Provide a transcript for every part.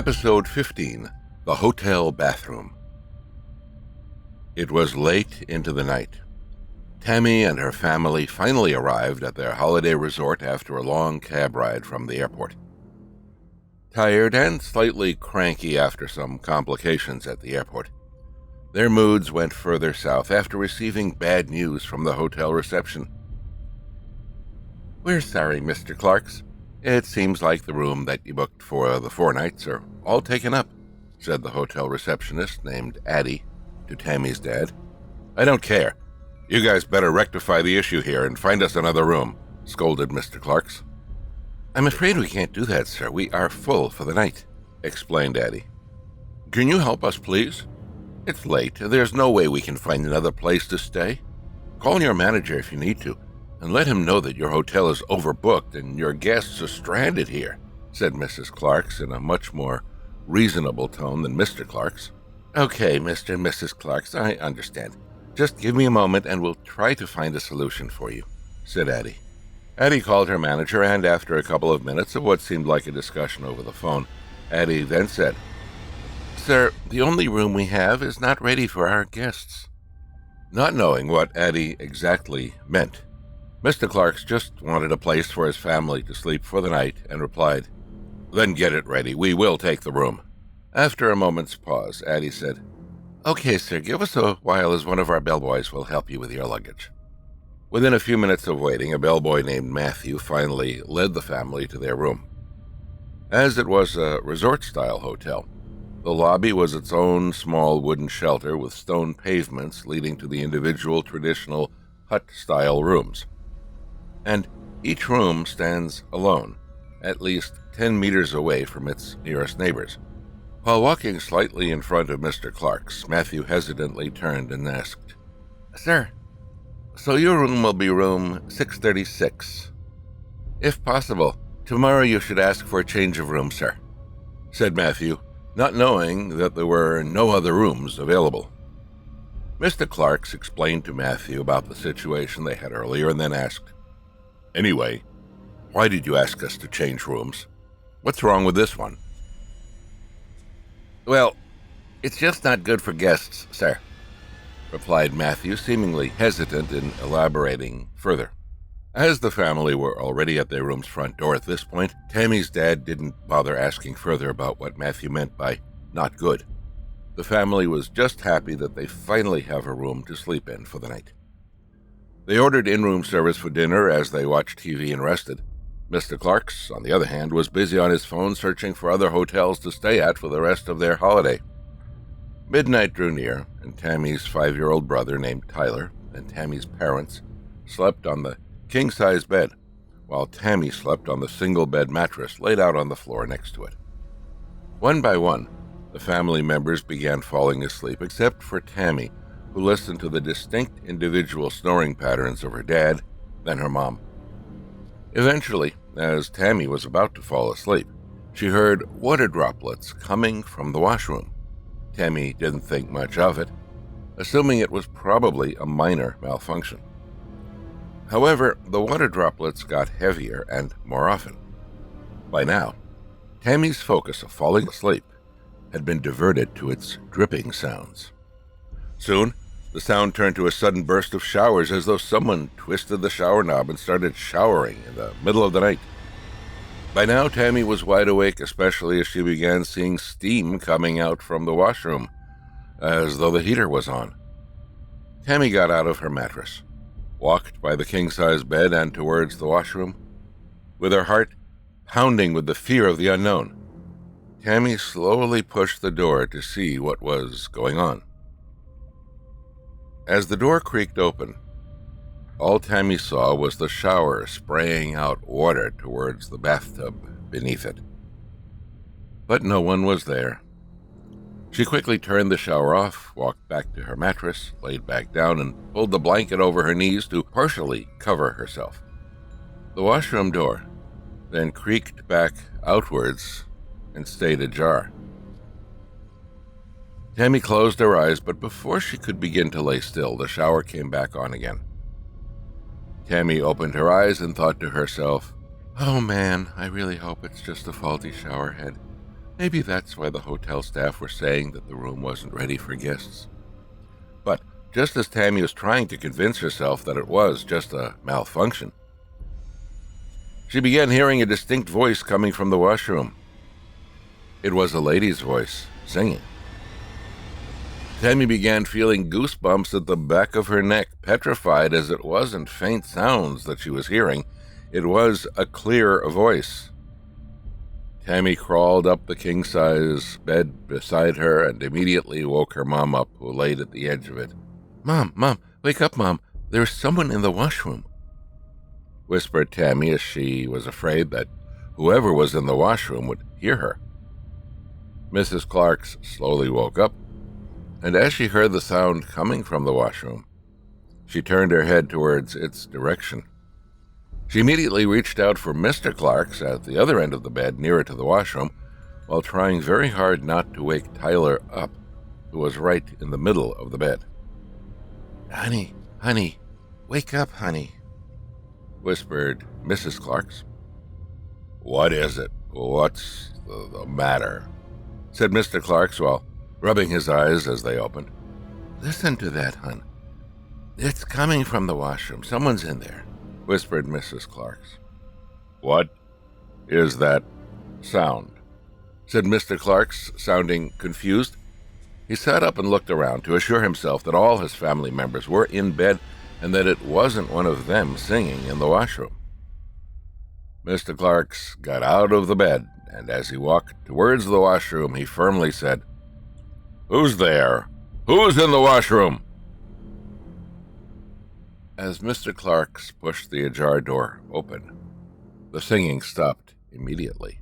Episode 15, The Hotel Bathroom. It was late into the night. Tammy and her family finally arrived at their holiday resort after a long cab ride from the airport. Tired and slightly cranky after some complications at the airport, their moods went further south after receiving bad news from the hotel reception. "We're sorry, Mr. Clarks. It seems like the room that you booked for the 4 nights are all taken up," said the hotel receptionist named Addie to Tammy's dad. "I don't care. You guys better rectify the issue here and find us another room," scolded Mr. Clarks. "I'm afraid we can't do that, sir. We are full for the night," explained Addie. "Can you help us, please? It's late. There's no way we can find another place to stay. Call your manager if you need to, and let him know that your hotel is overbooked and your guests are stranded here," said Mrs. Clarks in a much more reasonable tone than Mr. Clarks. "Okay, Mr. and Mrs. Clarks, I understand. Just give me a moment and we'll try to find a solution for you," said Addie. Addie called her manager, and after a couple of minutes of what seemed like a discussion over the phone, Addie then said, "Sir, the only room we have is not ready for our guests." Not knowing what Addie exactly meant, Mr. Clarks just wanted a place for his family to sleep for the night and replied, "Then get it ready. We will take the room." After a moment's pause, Addie said, "Okay, sir, give us a while as one of our bellboys will help you with your luggage." Within a few minutes of waiting, a bellboy named Matthew finally led the family to their room. As it was a resort-style hotel, the lobby was its own small wooden shelter with stone pavements leading to the individual traditional hut-style rooms. And each room stands alone, at least 10 meters away from its nearest neighbors. While walking slightly in front of Mr. Clarks, Matthew hesitantly turned and asked, "Sir, so your room will be room 636. If possible, tomorrow you should ask for a change of room, sir," said Matthew, not knowing that there were no other rooms available. Mr. Clarks explained to Matthew about the situation they had earlier and then asked, "Anyway, why did you ask us to change rooms? What's wrong with this one?" "Well, it's just not good for guests, sir," replied Matthew, seemingly hesitant in elaborating further. As the family were already at their room's front door at this point, Tammy's dad didn't bother asking further about what Matthew meant by not good. The family was just happy that they finally have a room to sleep in for the night. They ordered in-room service for dinner as they watched TV and rested. Mr. Clarks, on the other hand, was busy on his phone searching for other hotels to stay at for the rest of their holiday. Midnight drew near, and Tammy's 5-year-old brother named Tyler and Tammy's parents slept on the king-size bed, while Tammy slept on the single-bed mattress laid out on the floor next to it. One by one, the family members began falling asleep, except for Tammy, who listened to the distinct individual snoring patterns of her dad, then her mom. Eventually, as Tammy was about to fall asleep, she heard water droplets coming from the washroom. Tammy didn't think much of it, assuming it was probably a minor malfunction. However, the water droplets got heavier and more often. By now, Tammy's focus of falling asleep had been diverted to its dripping sounds. Soon, the sound turned to a sudden burst of showers, as though someone twisted the shower knob and started showering in the middle of the night. By now, Tammy was wide awake, especially as she began seeing steam coming out from the washroom, as though the heater was on. Tammy got out of her mattress, walked by the king-size bed and towards the washroom. With her heart pounding with the fear of the unknown, Tammy slowly pushed the door to see what was going on. As the door creaked open, all Tammy saw was the shower spraying out water towards the bathtub beneath it. But no one was there. She quickly turned the shower off, walked back to her mattress, laid back down, and pulled the blanket over her knees to partially cover herself. The washroom door then creaked back outwards and stayed ajar. Tammy closed her eyes, but before she could begin to lay still, the shower came back on again. Tammy opened her eyes and thought to herself, "Oh man, I really hope it's just a faulty shower head. Maybe that's why the hotel staff were saying that the room wasn't ready for guests. But just as Tammy was trying to convince herself that it was just a malfunction, she began hearing a distinct voice coming from the washroom. It was a lady's voice, singing. Tammy began feeling goosebumps at the back of her neck, petrified as it wasn't faint sounds that she was hearing. It was a clear voice. Tammy crawled up the king-size bed beside her and immediately woke her mom up, who laid at the edge of it. Mom, wake up, Mom. There's someone in the washroom," whispered Tammy, as she was afraid that whoever was in the washroom would hear her. Mrs. Clarks slowly woke up, and as she heard the sound coming from the washroom, she turned her head towards its direction. She immediately reached out for Mr. Clarks at the other end of the bed, nearer to the washroom, while trying very hard not to wake Tyler up, who was right in the middle of the bed. Honey, wake up, honey," whispered Mrs. Clarks. "What is it? What's the matter?" said Mr. Clarks while rubbing his eyes as they opened. "Listen to that, hon. It's coming from the washroom. Someone's in there," whispered Mrs. Clarks. "What is that sound?" said Mr. Clarks, sounding confused. He sat up and looked around to assure himself that all his family members were in bed and that it wasn't one of them singing in the washroom. Mr. Clarks got out of the bed, and as he walked towards the washroom, he firmly said, "Who's there? Who's in the washroom?" As Mr. Clarks pushed the ajar door open, the singing stopped immediately.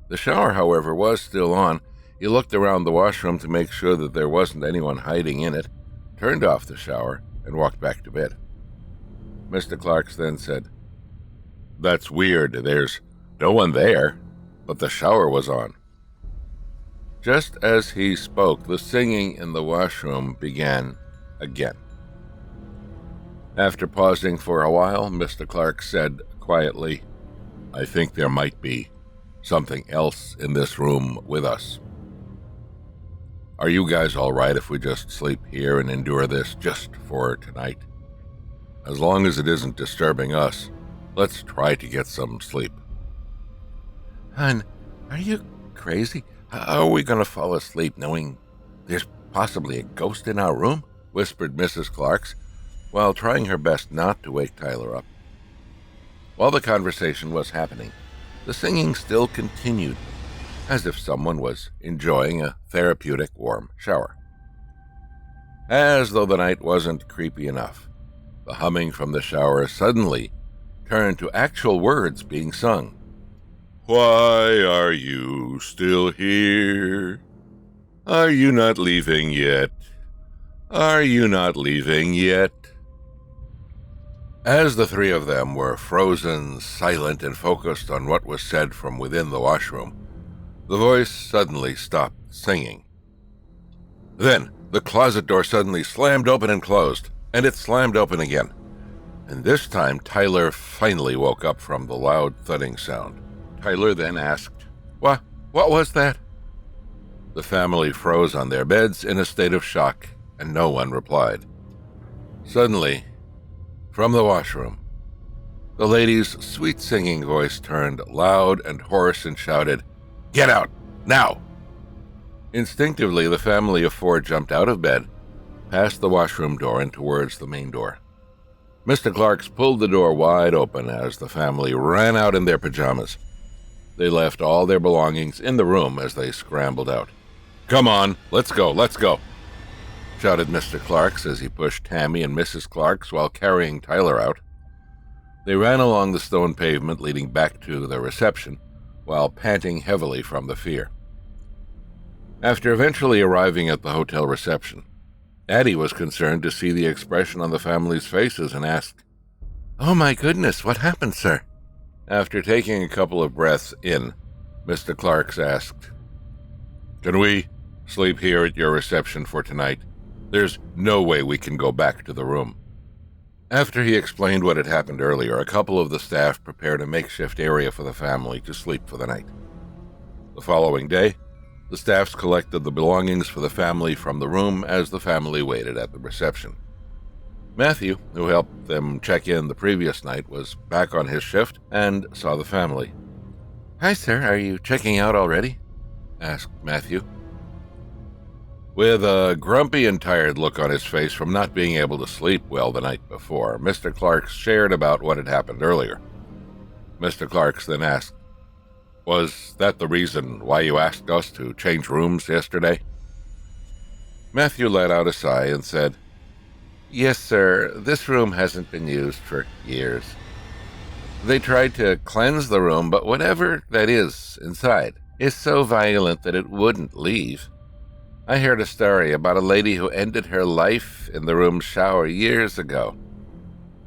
The shower, however, was still on. He looked around the washroom to make sure that there wasn't anyone hiding in it, turned off the shower, and walked back to bed. Mr. Clarks then said, "That's weird. There's no one there, but the shower was on." Just as he spoke, the singing in the washroom began again. After pausing for a while, Mr. Clarks said quietly, "I think there might be something else in this room with us. Are you guys all right if we just sleep here and endure this just for tonight? As long as it isn't disturbing us, let's try to get some sleep." "Hon, are you crazy? How are we going to fall asleep knowing there's possibly a ghost in our room?" whispered Mrs. Clarks, while trying her best not to wake Tyler up. While the conversation was happening, the singing still continued, as if someone was enjoying a therapeutic warm shower. As though the night wasn't creepy enough, the humming from the shower suddenly turned to actual words being sung. "Why are you still here? Are you not leaving yet? Are you not leaving yet?" As the three of them were frozen, silent, and focused on what was said from within the washroom, the voice suddenly stopped singing. Then the closet door suddenly slammed open and closed, and it slammed open again. And this time Tyler finally woke up from the loud thudding sound. Tyler then asked, What was that?" The family froze on their beds in a state of shock, and no one replied. Suddenly, from the washroom, the lady's sweet singing voice turned loud and hoarse and shouted, "Get out, now!" Instinctively, the family of four jumped out of bed, past the washroom door and towards the main door. Mr. Clarks pulled the door wide open as the family ran out in their pajamas. They left all their belongings in the room as they scrambled out. "Come on, let's go," shouted Mr. Clarks as he pushed Tammy and Mrs. Clarks while carrying Tyler out. They ran along the stone pavement leading back to the reception, while panting heavily from the fear. After eventually arriving at the hotel reception, Addie was concerned to see the expression on the family's faces and asked, "Oh my goodness, what happened, sir?" After taking a couple of breaths in, Mr. Clarks asked, "Can we sleep here at your reception for tonight? There's no way we can go back to the room." After he explained what had happened earlier, a couple of the staff prepared a makeshift area for the family to sleep for the night. The following day, the staffs collected the belongings for the family from the room as the family waited at the reception. Matthew, who helped them check in the previous night, was back on his shift and saw the family. "Hi, sir. Are you checking out already?" asked Matthew. With a grumpy and tired look on his face from not being able to sleep well the night before, Mr. Clarks shared about what had happened earlier. Mr. Clarks then asked, "Was that the reason why you asked us to change rooms yesterday?" Matthew let out a sigh and said, "Yes, sir. This room hasn't been used for years. They tried to cleanse the room, but whatever that is inside is so violent that it wouldn't leave. I heard a story about a lady who ended her life in the room's shower years ago.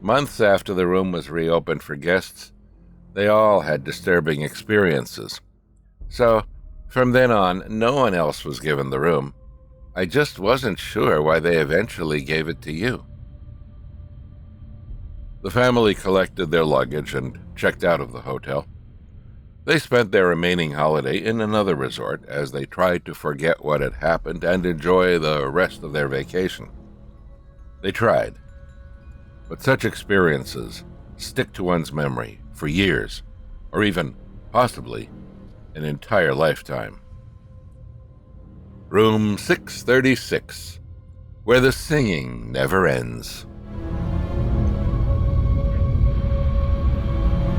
Months after the room was reopened for guests, they all had disturbing experiences. So, from then on, no one else was given the room. I just wasn't sure why they eventually gave it to you." The family collected their luggage and checked out of the hotel. They spent their remaining holiday in another resort as they tried to forget what had happened and enjoy the rest of their vacation. They tried, but such experiences stick to one's memory for years, or even, possibly, an entire lifetime. Room 636, where the singing never ends.